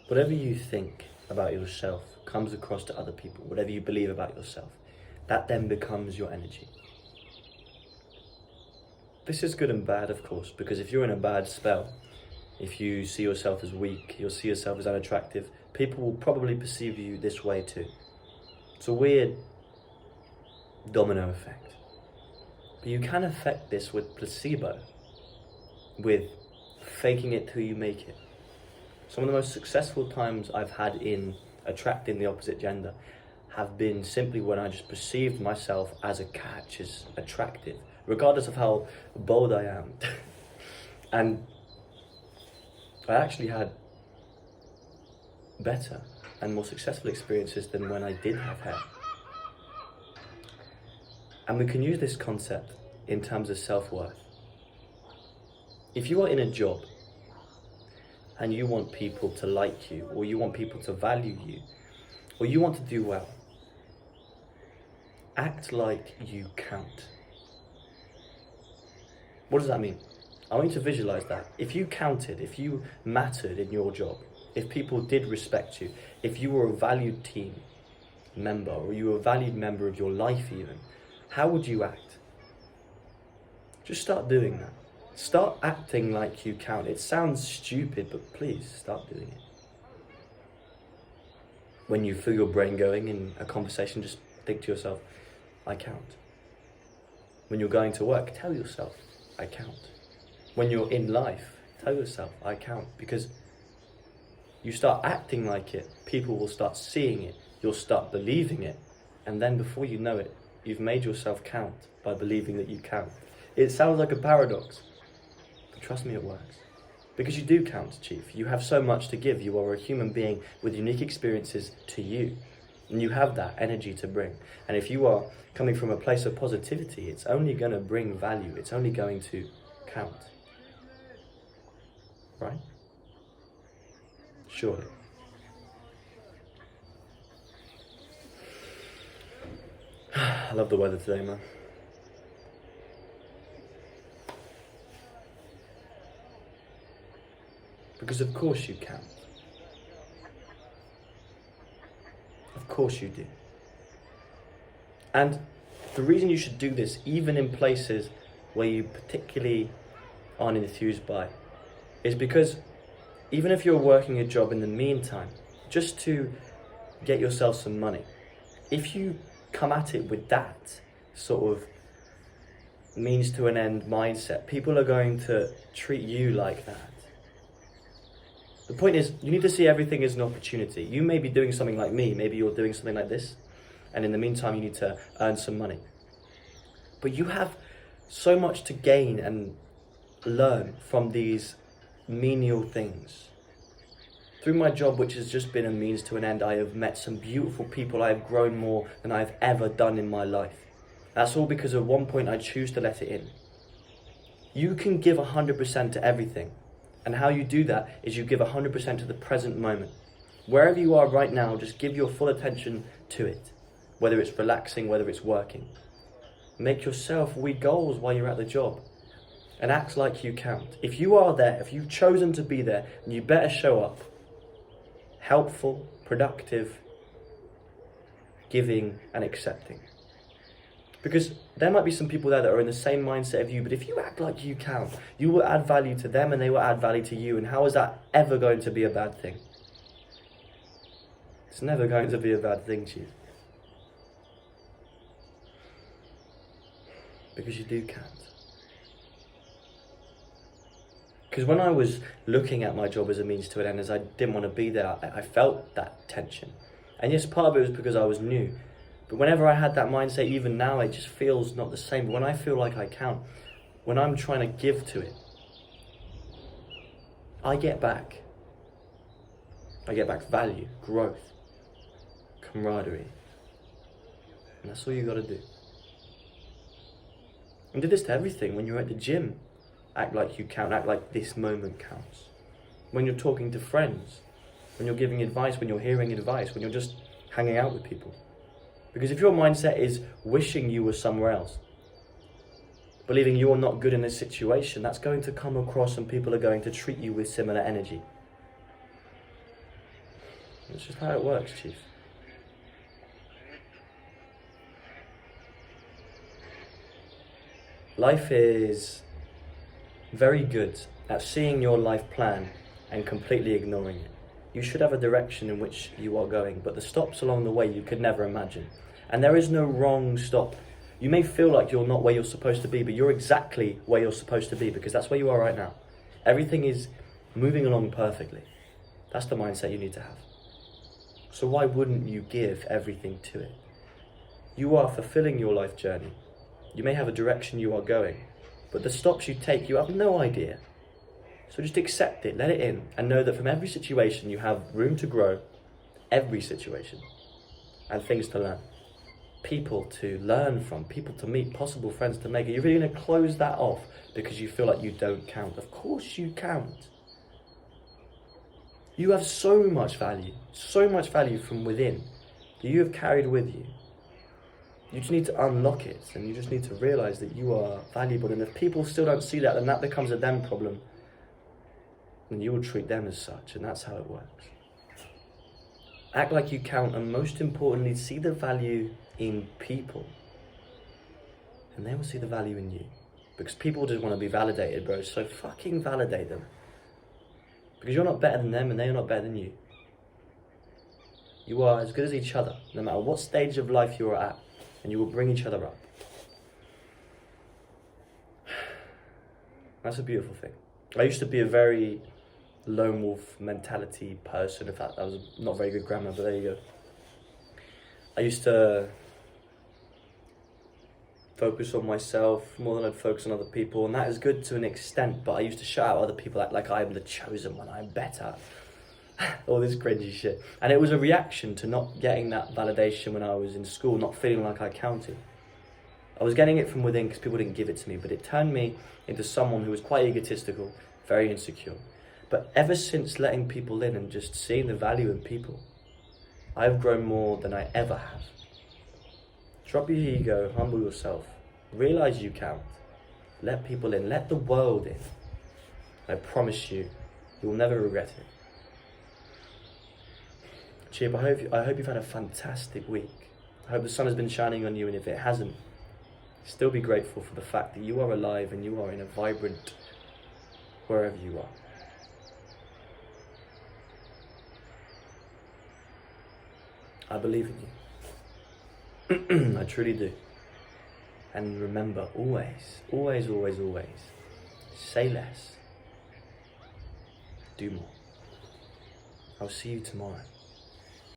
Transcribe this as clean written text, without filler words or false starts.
Whatever you think about yourself comes across to other people. Whatever you believe about yourself, that then becomes your energy. This is good and bad, of course, because if you're in a bad spell, if you see yourself as weak, you'll see yourself as unattractive, people will probably perceive you this way too. It's a weird domino effect. But you can affect this with placebo, with faking it till you make it. Some of the most successful times I've had in attracting the opposite gender have been simply when I just perceived myself as a catch, as attractive, regardless of how bold I am. And I actually had better and more successful experiences than when I did have hair. And we can use this concept in terms of self-worth. If you are in a job and you want people to like you, or you want people to value you, or you want to do well, act like you count. What does that mean? I want you to visualize that. If you counted, if you mattered in your job, if people did respect you, if you were a valued team member, or you were a valued member of your life even, how would you act? Just start doing that. Start acting like you count. It sounds stupid, but please start doing it. When you feel your brain going in a conversation, just think to yourself, I count. When you're going to work, tell yourself, I count. When you're in life, tell yourself, I count. Because you start acting like it, people will start seeing it, you'll start believing it, and then before you know it, you've made yourself count by believing that you count. It sounds like a paradox, but trust me, it works. Because you do count, Chief. You have so much to give. You are a human being with unique experiences to you. And you have that energy to bring. And if you are coming from a place of positivity, it's only going to bring value. It's only going to count. Right? Surely. I love the weather today, man. Because of course you count. Of course you do. And the reason you should do this, even in places where you particularly aren't enthused by, is because even if you're working a job in the meantime, just to get yourself some money, if you come at it with that sort of means to an end mindset, people are going to treat you like that. The point is, you need to see everything as an opportunity. You may be doing something like me, maybe you're doing something like this, and in the meantime you need to earn some money. But you have so much to gain and learn from these menial things. Through my job, which has just been a means to an end, I have met some beautiful people. I have grown more than I've ever done in my life. That's all because at one point I choose to let it in. You can give 100% to everything. And how you do that is you give 100% to the present moment. Wherever you are right now, just give your full attention to it. Whether it's relaxing, whether it's working. Make yourself wee goals while you're at the job. And act like you count. If you are there, if you've chosen to be there, then you better show up. Helpful, productive, giving and accepting. Because there might be some people there that are in the same mindset of you, but if you act like you count, you will add value to them and they will add value to you. And how is that ever going to be a bad thing? It's never going to be a bad thing, Chief. Because you do count. Because when I was looking at my job as a means to an end, as I didn't want to be there, I felt that tension. And yes, part of it was because I was new. But whenever I had that mindset, even now, it just feels not the same. But when I feel like I count, when I'm trying to give to it, I get back. I get back value, growth, camaraderie. And that's all you got to do. And do this to everything. When you're at the gym, act like you count, act like this moment counts. When you're talking to friends, when you're giving advice, when you're hearing advice, when you're just hanging out with people. Because if your mindset is wishing you were somewhere else, believing you are not good in this situation, that's going to come across and people are going to treat you with similar energy. It's just how it works, Chief. Life is very good at seeing your life plan and completely ignoring it. You should have a direction in which you are going, but the stops along the way you could never imagine. And there is no wrong stop. You may feel like you're not where you're supposed to be, but you're exactly where you're supposed to be, because that's where you are right now. Everything is moving along perfectly. That's the mindset you need to have. So why wouldn't you give everything to it? You are fulfilling your life journey. You may have a direction you are going, but the stops you take, you have no idea. So just accept it, let it in, and know that from every situation you have room to grow, every situation, and things to learn. People to learn from, people to meet, possible friends to make. Are you really going to close that off because you feel like you don't count? Of course you count. You have so much value from within that you have carried with you. You just need to unlock it, and you just need to realize that you are valuable. And if people still don't see that, then that becomes a them problem. And you will treat them as such, and that's how it works. Act like you count, and most importantly, see the value in people. And they will see the value in you. Because people just want to be validated, bro. So fucking validate them. Because you're not better than them, and they are not better than you. You are as good as each other, no matter what stage of life you are at. And you will bring each other up. That's a beautiful thing. I used to be a very lone wolf mentality person. In fact, that was not very good grammar, but there you go. I used to focus on myself more than I'd focus on other people, and that is good to an extent, but I used to shout out other people like I'm the chosen one, I'm better. All this cringy shit. And it was a reaction to not getting that validation when I was in school, not feeling like I counted. I was getting it from within because people didn't give it to me, but it turned me into someone who was quite egotistical, very insecure. But ever since letting people in and just seeing the value in people, I've grown more than I ever have. Drop your ego, humble yourself, realize you count, let people in, let the world in. I promise you, you will never regret it. Chip, I hope you've had a fantastic week. I hope the sun has been shining on you, and if it hasn't, still be grateful for the fact that you are alive and you are in a vibrant wherever you are. I believe in you. I truly do. And remember, always, always, always, always, say less, do more. I'll see you tomorrow.